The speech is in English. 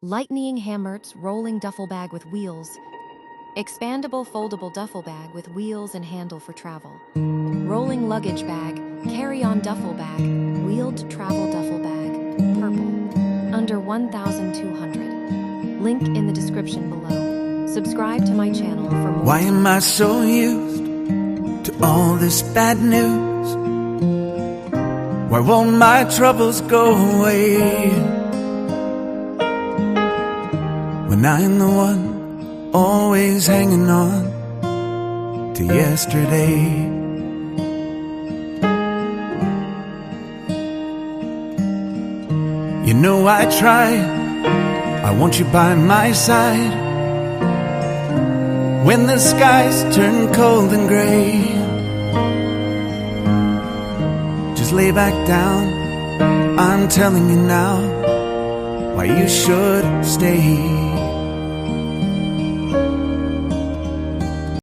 Lightning Hammert's rolling duffel bag with wheels. Expandable foldable duffel bag with wheels and handle for travel. Rolling luggage bag, carry-on duffel bag, wheeled travel duffel bag, purple. Under 1,200. Link in the description below. Subscribe to my channel for more. Why am I so used to all this bad news? Why won't my troubles go away? When I'm the one always hanging on to yesterday. You know I try, I want you by my side when the skies turn cold and gray. Just lay back down, I'm telling you now why you should stay.